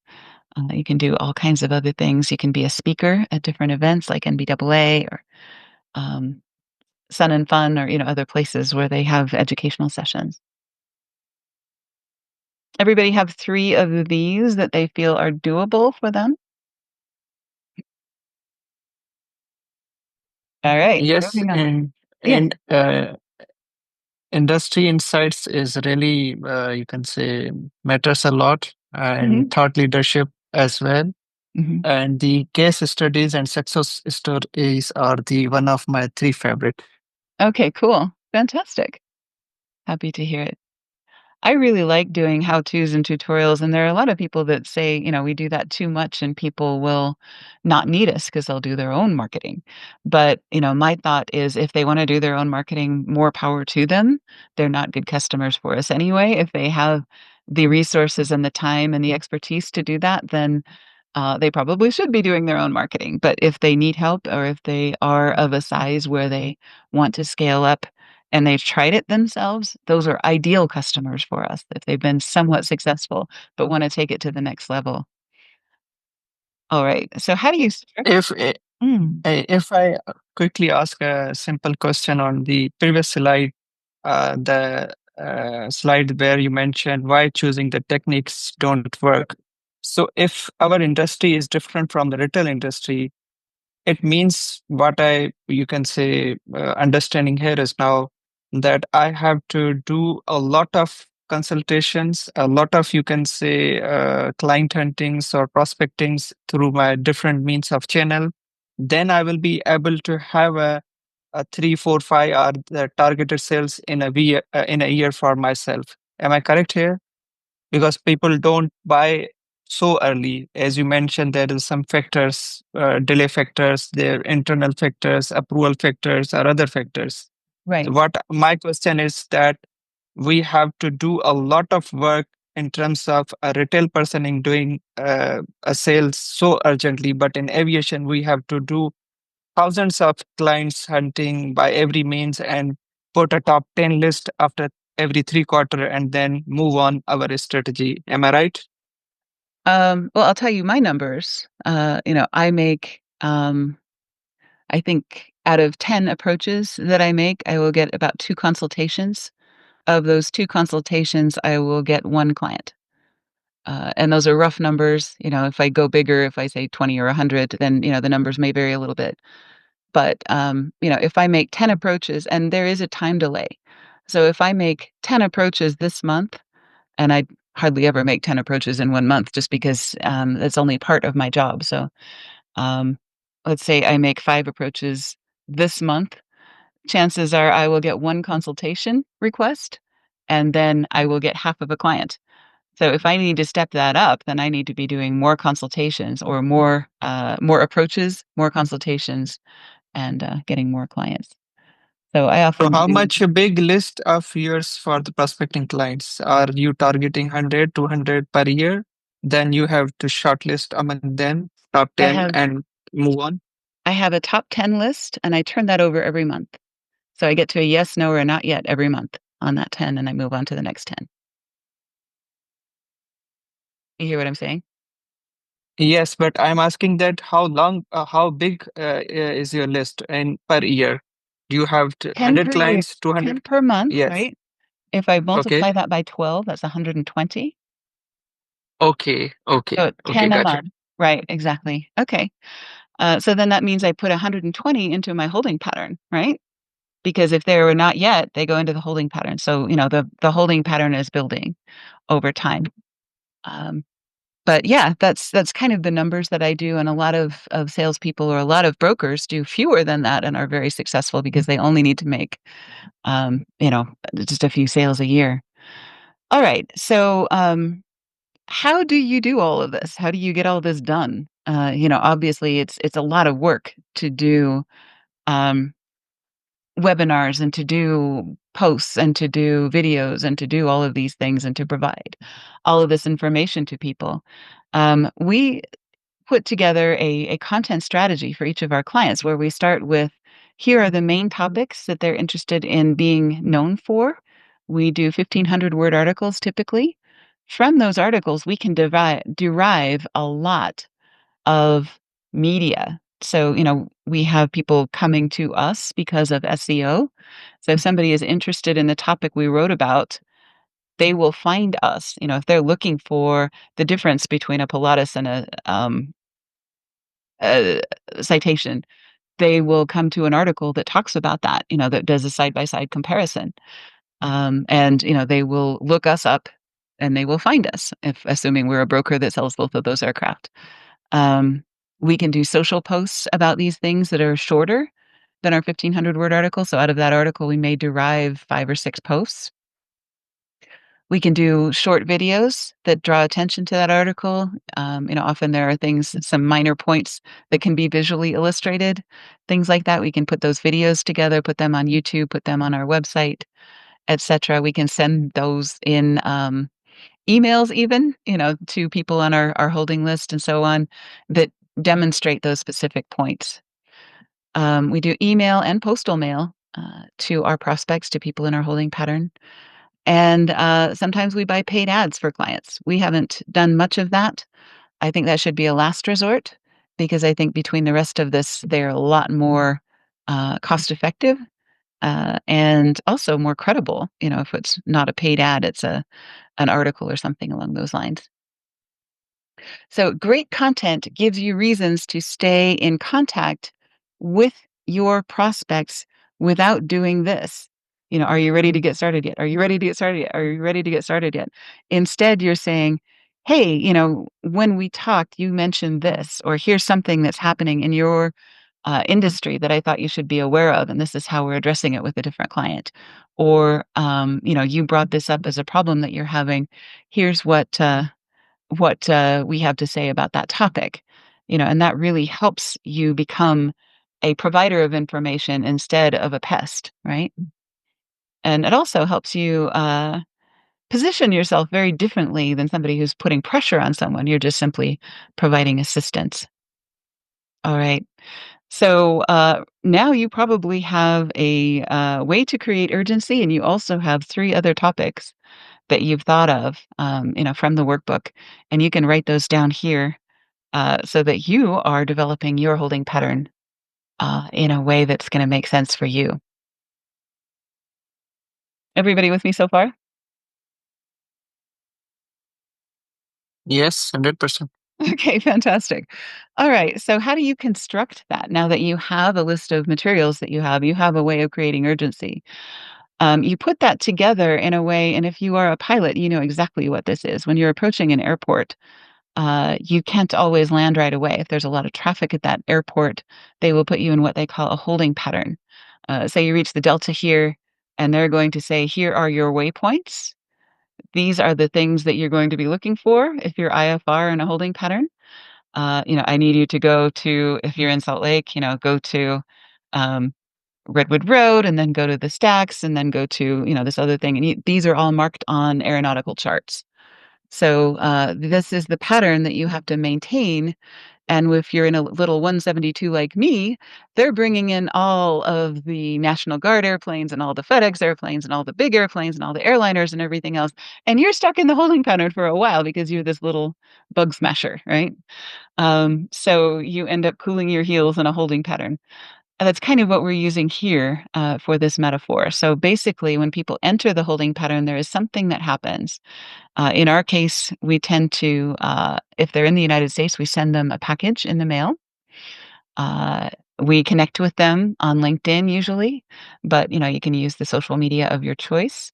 You can do all kinds of other things. You can be a speaker at different events like NBAA or um, Sun and Fun or other places where they have educational sessions. Everybody have 3 of these that they feel are doable for them? All right, Yes, moving on. and Yeah. and industry insights is really, you can say, matters a lot, and Mhm, thought leadership as well. mhm. And the case studies and success stories are the one of my 3 favorite. Okay, cool. Fantastic. Happy to hear it. I really like doing how-tos and tutorials, and there are a lot of people that say, we do that too much and people will not need us because 'cause they'll do their own marketing. But, my thought is if they wanna do their own marketing, more power to them. They're not good customers for us anyway. If they have the resources and the time and the expertise to do that, then, they probably should be doing their own marketing. But if they need help or if they are of a size where they want to scale up and they've tried it themselves, those are ideal customers for us if they've been somewhat successful but wanna take it to the next level. Alright, so how do you If Mm, if I quickly ask a simple question on the previous slide, the slide where you mentioned why choosing the techniques don't work. So if our industry is different from the retail industry, it means you can say, understanding here is now that I have to do a lot of consultations, a lot of, you can say, client huntings or prospectings through my different means of channel. Then I will be able to have a 3, 4, 5 are the targeted sales in a year for myself. Am I correct here? Because people don't buy so early. As you mentioned, there is some factors, delay factors, their internal factors, approval factors, or other factors. Right. What my question is that we have to do a lot of work in terms of a retail person in doing a sales so urgently, but in aviation we have to do thousands of clients hunting by every means and put a top 10 list after every 3 quarter and then move on our strategy. Am I right? Well, I'll tell you my numbers. I make, I think out of 10 approaches that I make, I will get about 2 consultations. Of those 2 consultations, I will get 1 client. And those are rough numbers. If I go bigger, if I say 20 or 100, then, the numbers may vary a little bit. But, if I make 10 approaches and there is a time delay. So if I make 10 approaches this month, and I hardly ever make 10 approaches in 1 month just because, that's only part of my job. So, um, let's say I make 5 approaches this month, chances are I will get 1 consultation request, and then I will get half of a client. So if I need to step that up, then I need to be doing more consultations or more approaches, more consultations, and, getting more clients. So I So often how do. much a big list of yours for the prospecting clients? Are you targeting 100, 200 per year? Then you have to shortlist among them, top I 10, have and move on. I have a top 10 list, and I turn that over every month. So I get to a yes, no, or not yet every month on that 10, and I move on to the next 10. You hear what I'm saying? Yes, but I'm asking that how big is your list and per year? Do you have 10 100 per year, clients, 10 200? per month, Yes. right? If I Okay. multiply that by 12, that's 120. Okay. Okay. So Okay. 10 a Gotcha. month. Right, exactly. Okay. So then that means I put 120 into my holding pattern, right? Because if they were not yet, they go into the holding pattern. So, the holding pattern is building over time. Um, but yeah, that's kind of the numbers that I do, and a lot of salespeople or a lot of brokers do fewer than that and are very successful because they only need to make, um, you know, just a few sales a year. All right, so how do you do all of this? How do you get all this done? Obviously, it's a lot of work to do um, webinars and to do posts and to do videos and to do all of these things and to provide all of this information to people. We put together a content strategy for each of our clients where we start with here are the main topics that they're interested in being known for. We do 1,500 word articles typically. From those articles, we can derive a lot of media. So, we have people coming to us because of SEO. So if somebody is interested in the topic we wrote about, they will find us. If they're looking for the difference between a Pilatus and a citation, they will come to an article that talks about that, that does a side by side comparison. And, they will look us up and they will find us, if assuming we're a broker that sells both of those aircraft. Um, we can do social posts about these things that are shorter than our 1,500 word article. So out of that article, we may derive 5 or 6 posts. We can do short videos that draw attention to that article. Often there are things, some minor points that can be visually illustrated, things like that. We can put those videos together, put them on YouTube, put them on our website, etc. We can send those in emails even, to people on our holding list and so on that demonstrate those specific points. We do email and postal mail to our prospects, to people in our holding pattern. And sometimes we buy paid ads for clients. We haven't done much of that. I think that should be a last resort because I think between the rest of this, they're a lot more cost effective and also more credible. If it's not a paid ad, it's an article or something along those lines. So great content gives you reasons to stay in contact with your prospects without doing this. Are you ready to get started yet? Are you ready to get started yet? Are you ready to get started yet? Instead, you're saying, hey, when we talked, you mentioned this, or here's something that's happening in your industry that I thought you should be aware of, and this is how we're addressing it with a different client. Or, you brought this up as a problem that you're having. Here's what we have to say about that topic, and that really helps you become a provider of information instead of a pest, right? And it also helps you position yourself very differently than somebody who's putting pressure on someone. You're just simply providing assistance. All right. So now you probably have a way to create urgency, and you also have three other topics that you've thought of, from the workbook, and you can write those down here so that you are developing your holding pattern in a way that's going to make sense for you. Everybody with me so far? Yes, 100%. Okay, fantastic. All right. So, how do you construct that now that you have a list of materials that you have a way of creating urgency? You put that together in a way, and if you are a pilot, you know exactly what this is. When you're approaching an airport, you can't always land right away. If there's a lot of traffic at that airport, they will put you in what they call a holding pattern. Say you reach the Delta here, and they're going to say, here are your waypoints. These are the things that you're going to be looking for if you're IFR in a holding pattern. I need you to go to, if you're in Salt Lake, go to um, Redwood Road and then go to the stacks and then go to, this other thing. And these are all marked on aeronautical charts. So this is the pattern that you have to maintain. And if you're in a little 172 like me, they're bringing in all of the National Guard airplanes and all the FedEx airplanes and all the big airplanes and all the airliners and everything else. And you're stuck in the holding pattern for a while because you're this little bug smasher, right? So you end up cooling your heels in a holding pattern. And that's kind of what we're using here for this metaphor. So basically, when people enter the holding pattern, there is something that happens. In our case, we tend to, if they're in the United States, we send them a package in the mail. Uh, we connect with them on LinkedIn usually, but you can use the social media of your choice.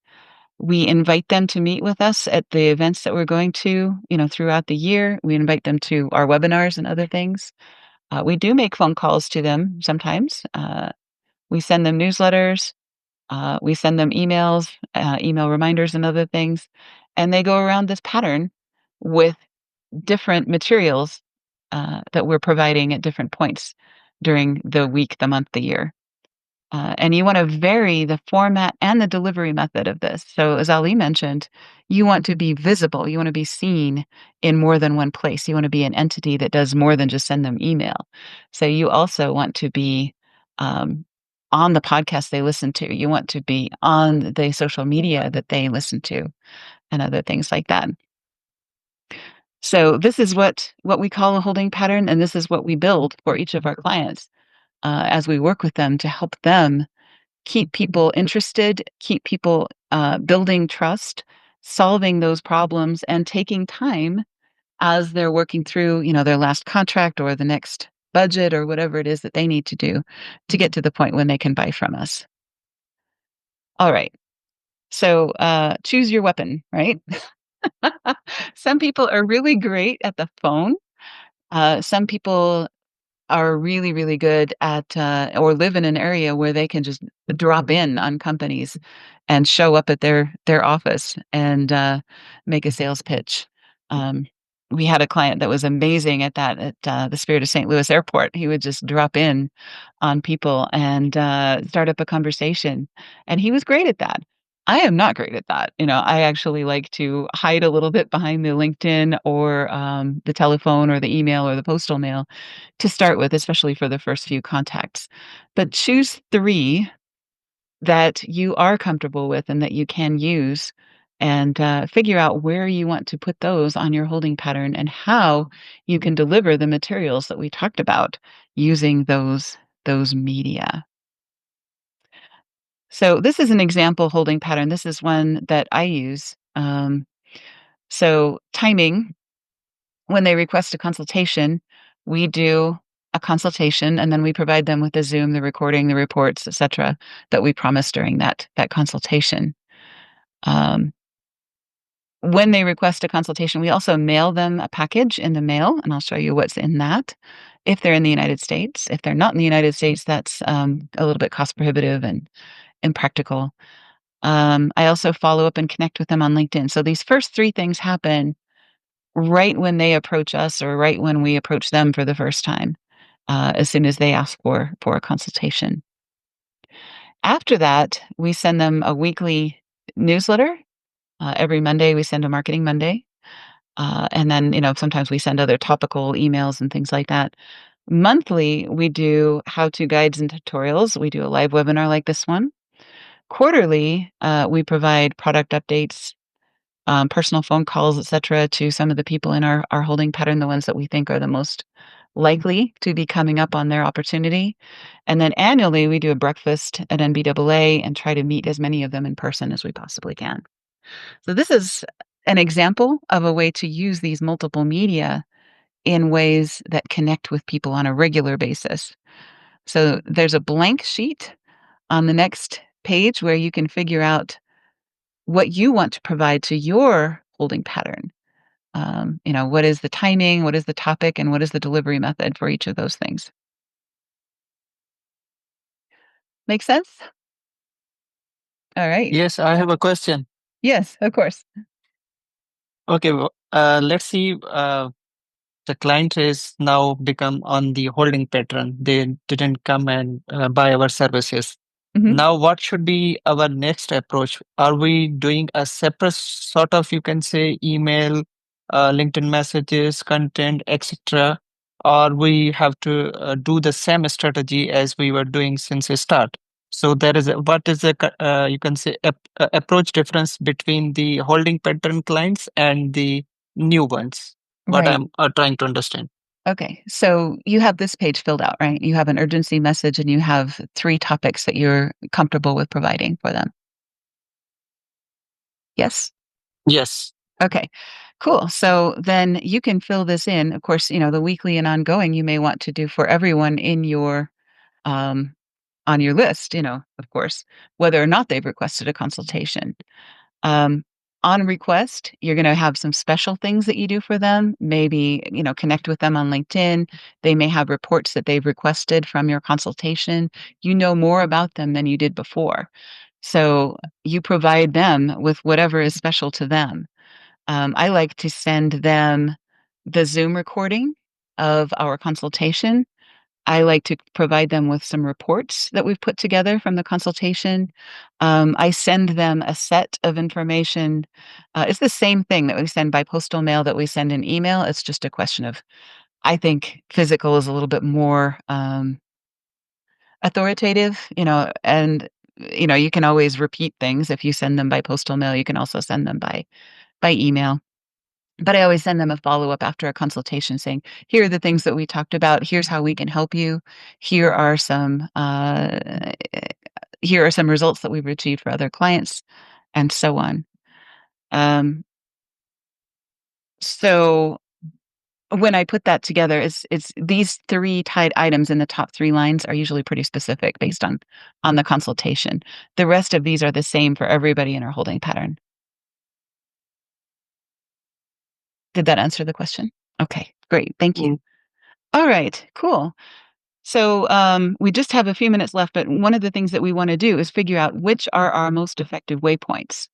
We invite them to meet with us at the events that we're going to, throughout the year. We invite them to our webinars and other things. We do make phone calls to them sometimes. We send them newsletters. We send them emails, email reminders, and other things. And they go around this pattern with different materials that we're providing at different points during the week, the month, the year. And you want to vary the format and the delivery method of this. So, as Ali mentioned, you want to be visible. You want to be seen in more than one place. You want to be an entity that does more than just send them email. So, you also want to be um, on the podcast they listen to. You want to be on the social media that they listen to, and other things like that. So, this is what we call a holding pattern, and this is what we build for each of our clients as we work with them to help them keep people interested, keep people building trust, solving those problems, and taking time as they're working through, their last contract or the next budget or whatever it is that they need to do to get to the point when they can buy from us. All right. So choose your weapon, right? Some people are really great at the phone. Some people are really, really good at, or live in an area where they can just drop in on companies and show up at their office and make a sales pitch. Um, we had a client that was amazing at that at the Spirit of St. Louis Airport. He would just drop in on people and start up a conversation, and he was great at that. I am not great at that. I actually like to hide a little bit behind the LinkedIn or the telephone or the email or the postal mail to start with, especially for the first few contacts. But choose 3 that you are comfortable with and that you can use, and figure out where you want to put those on your holding pattern and how you can deliver the materials that we talked about using those media. So this is an example holding pattern. This is one that I use. So timing, when they request a consultation, we do a consultation and then we provide them with the Zoom, the recording, the reports, etc., that we promised during that consultation. Um, when they request a consultation, we also mail them a package in the mail, and I'll show you what's in that. If they're in the United States, if they're not in the United States, that's a little bit cost prohibitive and impractical. I also follow up and connect with them on LinkedIn. So these first three things happen right when they approach us or right when we approach them for the first time, as soon as they ask for a consultation. After that, we send them a weekly newsletter. Every Monday, we send a Marketing Monday. And then, sometimes we send other topical emails and things like that. Monthly, we do how-to guides and tutorials. We do a live webinar like this one. Quarterly, we provide product updates, personal phone calls, etc., to some of the people in our holding pattern, the ones that we think are the most likely to be coming up on their opportunity. And then annually, we do a breakfast at NBAA and try to meet as many of them in person as we possibly can. So this is an example of a way to use these multiple media in ways that connect with people on a regular basis. So there's a blank sheet on the next page where you can figure out what you want to provide to your holding pattern. What is the timing, what is the topic, and what is the delivery method for each of those things. Make sense? All right. Yes, I have a question. Yes, of course. Okay, let's see. The client is now become on the holding pattern. They didn't come and buy our services. Mhm. Now, what should be our next approach? Are we doing a separate sort of, you can say, email, LinkedIn messages, content, etc., or we have to do the same strategy as we were doing since the start? So what is the you can say approach difference between the holding pattern clients and the new ones? What Right. I'm trying to understand. Okay. So you have this page filled out, right? You have an urgency message and you have 3 topics that you're comfortable with providing for them. Yes? Yes. Okay. Cool. So then you can fill this in. Of course, the weekly and ongoing you may want to do for everyone in your um on your list, of course, whether or not they've requested a consultation. Um, on request, you're going to have some special things that you do for them. Maybe, connect with them on LinkedIn. They may have reports that they've requested from your consultation. You know more about them than you did before. So you provide them with whatever is special to them. I like to send them the Zoom recording of our consultation. I like to provide them with some reports that we've put together from the consultation. I send them a set of information. It's the same thing that we send by postal mail that we send in email. It's just a question of, I think physical is a little bit more authoritative, and you can always repeat things if you send them by postal mail. You can also send them by email. But I always send them a follow-up after a consultation saying, "Here are the things that we talked about. Here's how we can help you. Here are some here are some results that we've achieved for other clients," and so on. Um, so when I put that together, it's these 3 tied items in the top 3 lines are usually pretty specific based on the consultation. The rest of these are the same for everybody in our holding pattern. Did that answer the question? Okay, great. Thank you. All right, cool. So we just have a few minutes left, but one of the things that we want to do is figure out which are our most effective waypoints.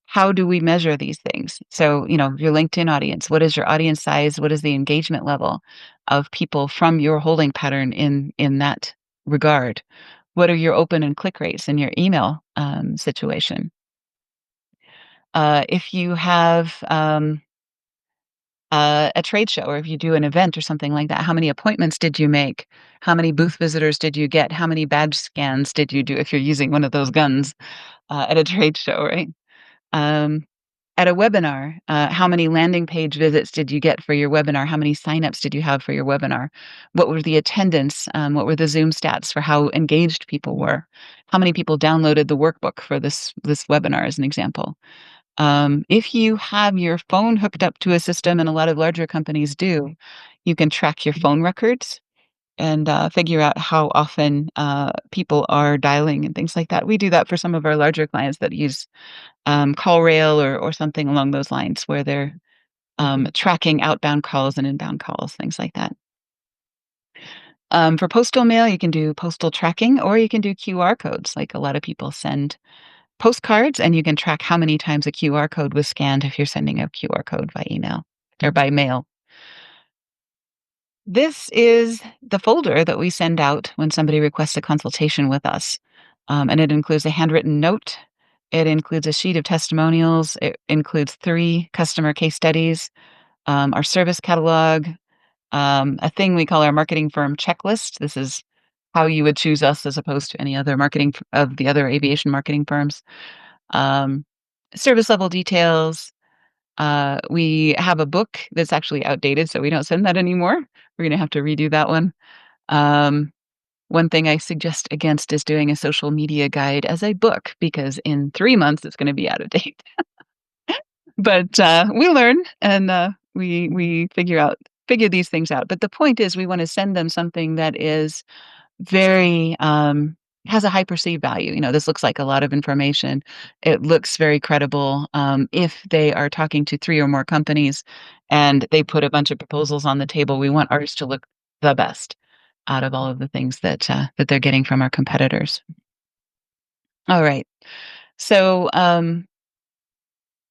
How do we measure these things? So, your LinkedIn audience, what is your audience size? What is the engagement level of people from your holding pattern in that regard? What are your open and click rates in your email situation? If you have a trade show, or if you do an event or something like that, how many appointments did you make? How many booth visitors did you get? How many badge scans did you do if you're using one of those guns at a trade show, right? Um, at a webinar, how many landing page visits did you get for your webinar? How many signups did you have for your webinar? What were the attendance? What were the Zoom stats for how engaged people were? how many people downloaded the workbook for this webinar as an example. If you have your phone hooked up to a system, and a lot of larger companies do, you can track your phone records and figure out how often people are dialing and things like that. We do that for some of our larger clients that use CallRail or something along those lines, where they're tracking outbound calls and inbound calls, things like that. For postal mail, you can do postal tracking, or you can do QR codes. Like, a lot of people send postcards, and you can track how many times a QR code was scanned if you're sending a QR code by email or by mail. This is the folder that we send out when somebody requests a consultation with us. And it includes a handwritten note. It includes a sheet of testimonials. It includes 3 customer case studies, our service catalog, a thing we call our marketing firm checklist. This is how you would choose us as opposed to any other marketing of the other aviation marketing firms. Um, Service level details. We have a book that's actually outdated, so we don't send that anymore. We're going to have to redo that one. One thing I suggest against is doing a social media guide as a book, because in 3 months it's going to be out of date. But we learn, and we figure these things out. But the point is, we want to send them something that is very has a high perceived value. This looks like a lot of information. It looks very credible. If they are talking to 3 or more companies and they put a bunch of proposals on the table, we want ours to look the best out of all of the things that they're getting from our competitors. All right. So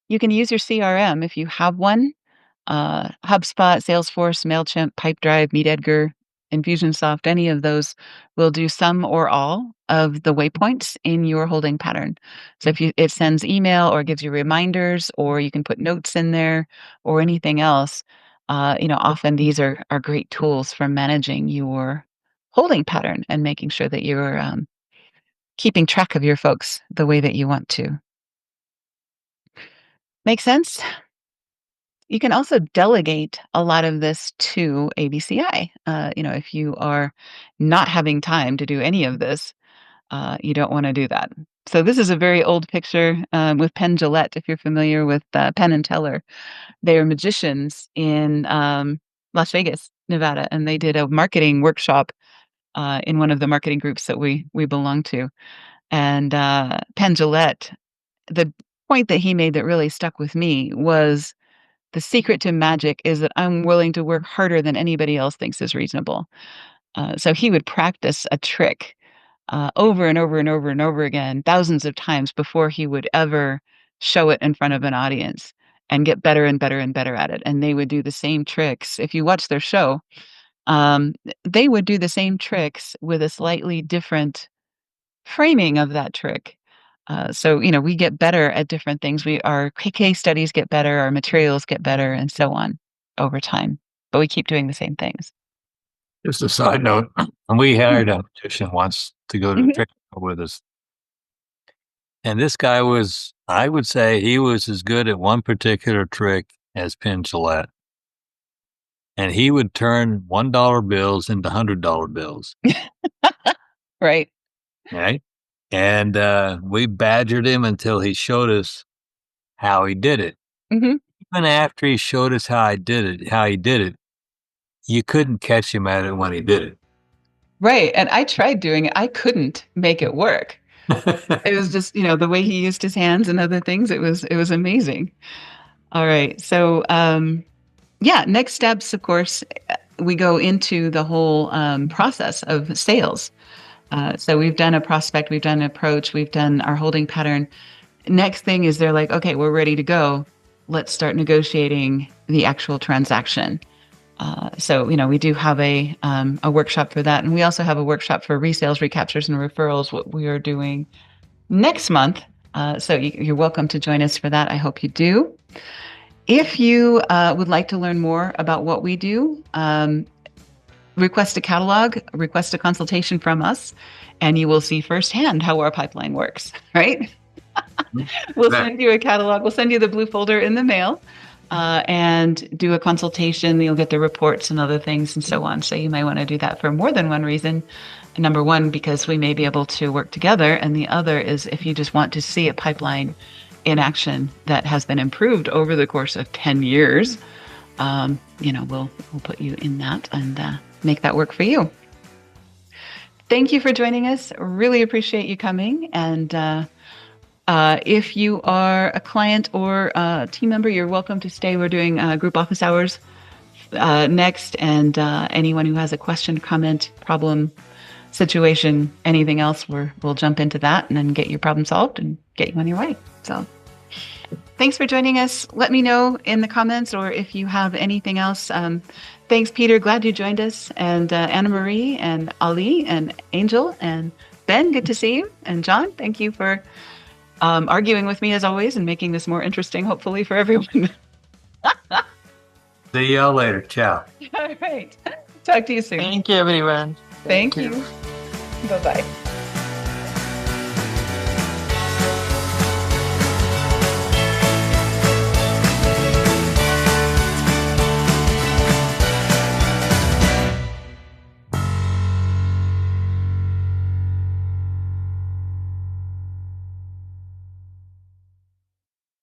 you can use your CRM if you have one. HubSpot, Salesforce, MailChimp, Pipedrive, MeetEdgar, Infusionsoft, any of those will do some or all of the waypoints in your holding pattern. So if it sends email or gives you reminders, or you can put notes in there or anything else, often these are great tools for managing your holding pattern and making sure that you're keeping track of your folks the way that you want to. Make sense? You can also delegate a lot of this to ABCI. If you are not having time to do any of this, you don't want to do that. So this is a very old picture with Penn Jillette, if you're familiar with Penn and Teller. They are magicians in Las Vegas, Nevada, and they did a marketing workshop in one of the marketing groups that we belong to. And Penn Jillette, the point that he made that really stuck with me was, the secret to magic is that I'm willing to work harder than anybody else thinks is reasonable. So he would practice a trick over and over and over and over again, thousands of times, before he would ever show it in front of an audience, and get better and better and better at it. And they would do the same tricks. If you watch their show, they would do the same tricks with a slightly different framing of that trick. So, we get better at different things. Our case studies get better, our materials get better, and so on over time. But we keep doing the same things. Just a side note, we hired a magician once to go to the trick show with us. And this guy was, I would say, he was as good at one particular trick as Penn Jillette. And he would turn $1 bills into $100 bills. Right. Right. And we badgered him until he showed us how he did it. Mm-hmm. Even after he showed us how he did it, you couldn't catch him at it when he did it. Right. And I tried doing it. I couldn't make it work. It was just, the way he used his hands and other things. It was amazing. All right. So, next steps, of course, we go into the whole process of sales. So we've done a prospect, we've done an approach, we've done our holding pattern. Next thing is, they're like, okay, we're ready to go. Let's start negotiating the actual transaction. So, we do have a workshop for that. And we also have a workshop for resales, recaptures, and referrals, what we are doing next month. So you're welcome to join us for that. I hope you do. If you would like to learn more about what we do, request a catalog, request a consultation from us, and you will see firsthand how our pipeline works, right? We'll send you a catalog. We'll send you the blue folder in the mail and do a consultation. You'll get the reports and other things and so on. So you might want to do that for more than one reason. Number one, because we may be able to work together. And the other is if you just want to see a pipeline in action that has been improved over the course of 10 years, we'll put you in that and make that work for you. Thank you for joining us. Really appreciate you coming. And if you are a client or a team member, you're welcome to stay. We're doing group office hours next. And anyone who has a question, comment, problem, situation, anything else, we'll jump into that and then get your problem solved and get you on your way. So thanks for joining us. Let me know in the comments or if you have anything else. Thanks, Peter. Glad you joined us. And Anna Marie and Ali and Angel and Ben, good to see you. And John, thank you for arguing with me as always and making this more interesting, hopefully, for everyone. See y'all later. Ciao. All right. Talk to you soon. Thank you, everyone. Thank you. Bye-bye.